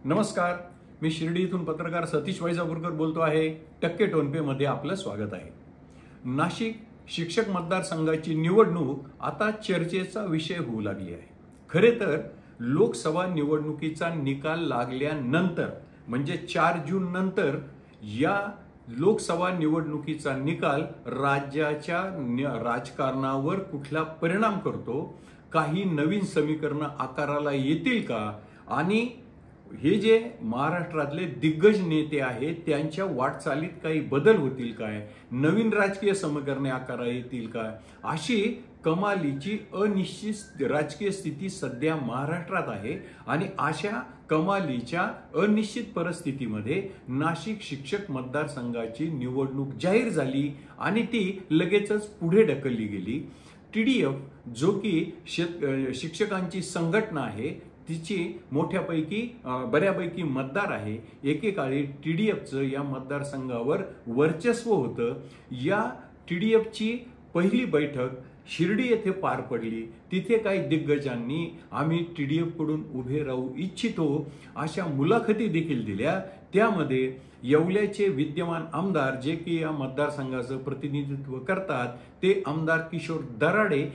नमस्कार, मी शिर्डी इथून पत्रकार सतीश वैजापूरकर बोलतो आहे। टक्के टोनपे मध्ये आपलं स्वागत आहे। नाशिक शिक्षक मतदारसंघाची निवडणूक आता चर्चेचा विषय होऊ लागली आहे। खरे तर लोकसभा निवडणुकीचा निकाल लागल्यानंतर म्हणजे 4 जून नंतर या लोकसभा निवडणुकीचा निकाल राज्याच्या राजकारणावर कुठला परिणाम करतो, काही नवीन समीकरण आकाराला येतील का, आणि हे जे महाराष्ट्रातले दिग्गज नेते आहेत त्यांच्या वाटचालीत काही बदल होतील काय, नवीन राजकीय समीकरणे आकाराला येतील काय, अशी कमालीची अनिश्चित राजकीय स्थिती सध्या महाराष्ट्रात आहे। आणि अशा कमालीच्या अनिश्चित परिस्थितीमध्ये नाशिक शिक्षक मतदारसंघाची निवडणूक जाहीर झाली आणि ती लगेचच पुढे ढकलली गेली। TDF जो की शिक्षकांची संघटना आहे, तिची मोठ्यापैकी बऱ्यापैकी मतदार आहे। एकेकाळी TDFचं या मतदारसंघावर वर्चस्व होतं। या TDFची पहिली बैठक शिर्डी येथे पार पडली। तिथे काही दिग्गजांनी आम्ही TDF कडून उभे राहू इच्छितो अशा मुलाखती देखील दिल्या। त्यामध्ये येवल्याचे विद्यमान आमदार जे की या मतदारसंघाचं प्रतिनिधित्व करतात ते आमदार किशोर दराडे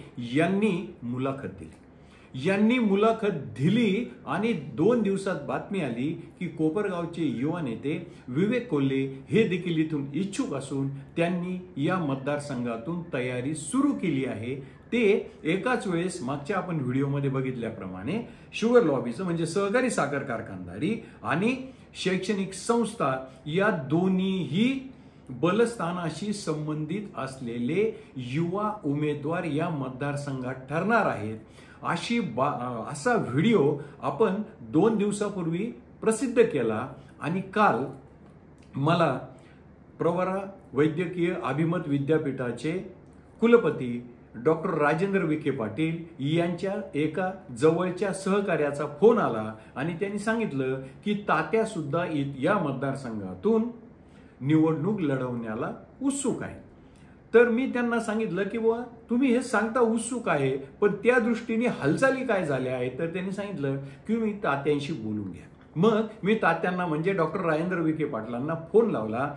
यांनी मुलाखत दिली आणि 2 दिवसात बातमी आली की कोपरगावचे युवा नेते विवेक कोल्हे हे देखील इथून इच्छुक असून त्यांनी या मतदारसंघातून तयारी सुरू केली आहे। ते एकाच वेळेस मागच्या आपण व्हिडिओमध्ये बघितल्याप्रमाणे शुगर लॉबीचं म्हणजे सहकारी साखर कारखानदारी आणि शैक्षणिक संस्था या दोन्हीही बलस्थानाशी संबंधित असलेले युवा उमेदवार या मतदारसंघात ठरणार आहेत। असा व्हिडिओ आपण 2 दिवसापूर्वी प्रसिद्ध केला आणि काल मला प्रवरा वैद्यकीय अभिमत विद्यापीठाचे कुलपती डॉक्टर राजेंद्र विखे पाटील यांच्या एका जवळच्या सहकार्याचा फोन आला आणि त्यांनी सांगितलं की तात्या सुद्धा या मतदारसंघातून निवडणूक लढवण्याला उत्सुक आहे। तर मी त्यांना सांगितलं की बुवा तुम्ही हे सांगता उत्सुक आहे, पण त्या दृष्टीने हालचाली काय झाल्या आहेत। तर त्यांनी सांगितलं की मी तात्यांशी बोलून घ्या। मग मी तात्यांना म्हणजे डॉक्टर राजेंद्र विखे पाटलांना फोन लावला।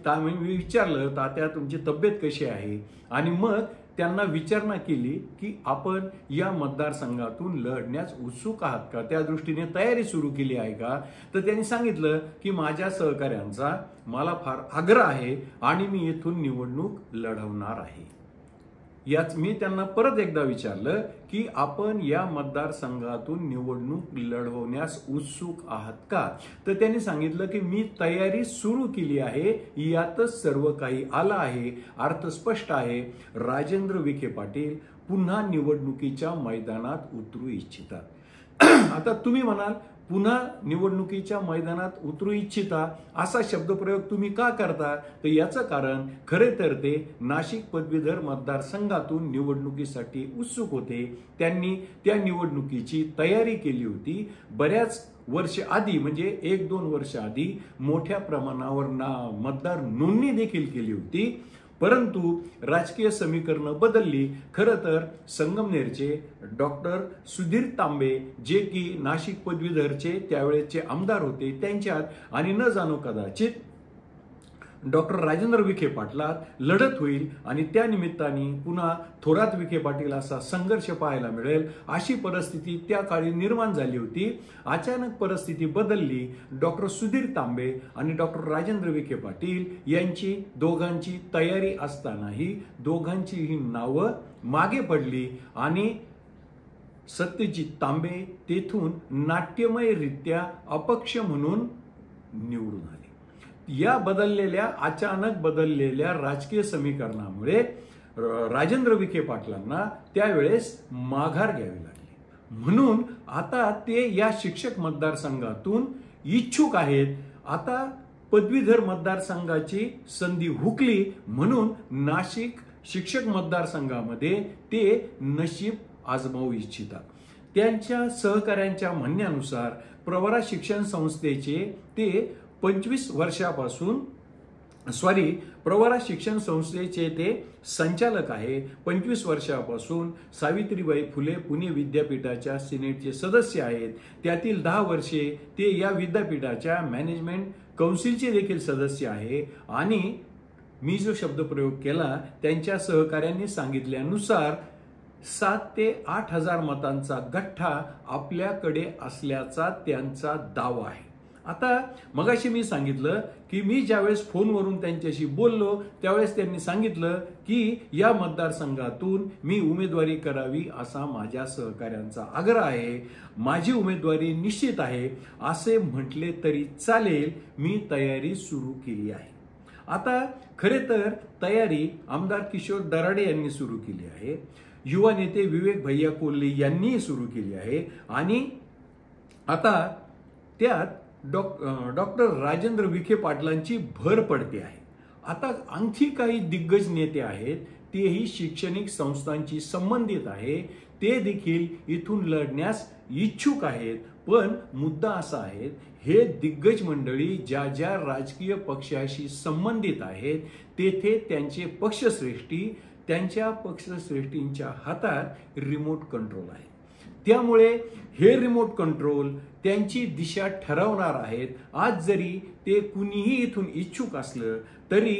मी विचारलं तात्या तुमची तब्येत कशी आहे, आणि मग त्यांना विचारणा केली की आपण या मतदारसंघातून लढण्यास उत्सुक आहात का, त्या दृष्टीने तयारी सुरू केली आहे का। तर त्यांनी सांगितलं की माझ्या सहकार्यांचा मला फार आग्रह आहे आणि मी येथून निवडणूक लढवणार आहे। याच मी त्यांना परत एकदा विचारलं की आपण या मतदारसंघातून निवडणूक लढवण्यास उत्सुक आहात का। तर त्यांनी सांगितलं की मी तयारी सुरू केली आहे, यातच सर्व काही आलं आहे, अर्थ स्पष्ट आहे। राजेंद्र विखे पाटील पुन्हा निवडणुकीच्या मैदानात उतरू इच्छितात। आता तुम्ही म्हणाल पुन्हा निवडणुकीच्या मैदानात उतरू इच्छिता असा शब्दप्रयोग तुम्ही का करता। तर याचं कारण खरे तर ते नाशिक पदवीधर मतदारसंघातून निवडणुकीसाठी उत्सुक होते। त्यांनी त्या निवडणुकीची तयारी केली होती। बऱ्याच वर्ष आधी म्हणजे 1-2 वर्ष आधी मोठ्या प्रमाणावर मतदार नोंदणी देखील केली होती, परंतु राजकीय समीकरण बदलली। खरं तर संगमनेरचे डॉक्टर सुधीर तांबे जे की नाशिक पदवीधरचे त्यावेळेचे आमदार होते त्यांच्यात आणि न जाणो कदाचित डॉक्टर राजेंद्र विखे पाटलात लढत होईल आणि त्या निमित्ताने पुन्हा थोरात विखे पाटील असा संघर्ष पाहायला मिळेल अशी परिस्थिती त्या काळी निर्माण झाली होती। अचानक परिस्थिती बदलली। डॉक्टर सुधीर तांबे आणि डॉक्टर राजेंद्र विखे पाटील यांची दोघांची तयारी असतानाही दोघांची ही नावं मागे पडली आणि सत्यजित तांबे तेथून नाट्यमयरित्या अपक्ष म्हणून निवडून आले। या अचानक बदललेल्या राजकीय समीकरणामुळे राजेंद्र विखे पाटलांना त्यावेळेस माघार घ्यावी लागली, म्हणून आता ते या शिक्षक मतदारसंघातून इच्छुक आहेत। आता पदवीधर मतदारसंघाची संधी हुकली म्हणून नाशिक शिक्षक मतदारसंघामध्ये ते नशीब आजमावू इच्छितात। त्यांच्या सहकाऱ्यांच्या म्हणण्यानुसार प्रवरा शिक्षण संस्थेचे ते 25 वर्षापासून प्रवरा शिक्षण संस्थेचे ते संचालक आहे. 25 वर्षापासून सावित्रीबाई फुले पुणे विद्यापीठाच्या सिनेटचे सदस्य आहेत. त्यातील 10 वर्षे ते या विद्यापीठाच्या मॅनेजमेंट काउन्सिलचे देखील सदस्य आहे. आणि मी जो शब्द प्रयोग केला त्यांच्या सहकाऱ्यांनी सांगितल्यानुसार 7 ते 8 हजार मतांचा गठ्ठा आपल्याकडे असल्याचा त्यांचा दावा आहे. आता मगाशी मी सांगितलं की मी ज्यावेळेस फोनवरून त्यांच्याशी बोललो त्यावेळेस त्यांनी सांगितलं की या मतदारसंघातून मी उमेदवारी करावी असा माझ्या सहकाऱ्यांचा आग्रह आहे. माझी उमेदवारी निश्चित आहे असे म्हटले तरी चालेल. मी तयारी सुरू केली आहे. आता खरे तर तयारी आमदार किशोर दराडे यांनी सुरू केली आहे. युवा नेते विवेक भैया कोल्हे यांनी सुरू केली आहे. आणि आता त्यात डॉक्टर राजेंद्र विखे पाटलांची भर पडते आहे. आता आणखी काही दिग्गज नेते आहेत तेही शैक्षणिक संस्थांशी संबंधित आहे. ते देखील इथून लढण्यास इच्छुक आहेत. पण मुद्दा असा आहे हे दिग्गज मंडळी ज्या ज्या राजकीय पक्षाशी संबंधित आहेत तेथे त्यांचे त्यांच्या पक्षश्रेष्ठींच्या हातात रिमोट कंट्रोल आहे. त्यामुळे हे रिमोट कंट्रोल त्यांची दिशा ठरवणार आहेत. आज जरी ते कुणीही इथून इच्छुक असलं तरी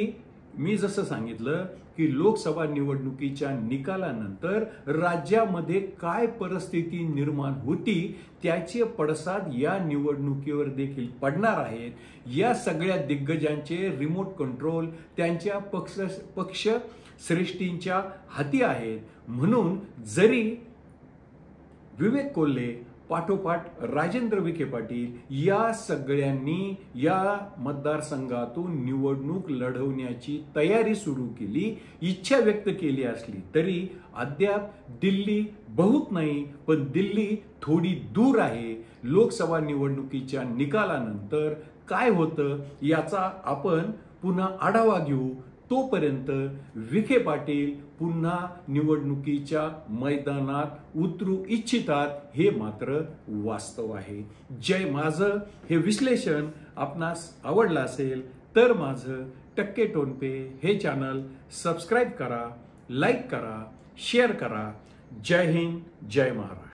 मी जसं सांगितलं की लोकसभा निवडणुकीच्या निकालानंतर राज्यामध्ये काय परिस्थिती निर्माण होती त्याचे पडसाद या निवडणुकीवर देखील पडणार आहेत. या सगळ्या दिग्गजांचे रिमोट कंट्रोल त्यांच्या पक्षश्रेष्ठींच्या हाती आहेत. म्हणून जरी विवेक कोल्हे पाठोपाठ राजेंद्र विखे पाटील या सगळ्यांनी या मतदारसंघातून निवडणूक लढवण्याची तयारी सुरू केली, इच्छा व्यक्त केली असली तरी अद्याप दिल्ली बहुत नाही पण दिल्ली थोडी दूर आहे. लोकसभा निवडणुकीच्या निकालानंतर काय होतं याचा आपण पुन्हा आढावा घेऊ. तोपर्यंत विखे पाटील पुन्हा निवडणुकीच्या मैदानात उतरू इच्छितात हे मात्र वास्तव आहे. माझं हे विश्लेषण आपणास आवडलं असेल तर माझं टक्के टोनपे हे चॅनल सबस्क्राईब करा, लाईक करा, शेअर करा. जय हिंद, जय महाराष्ट्र.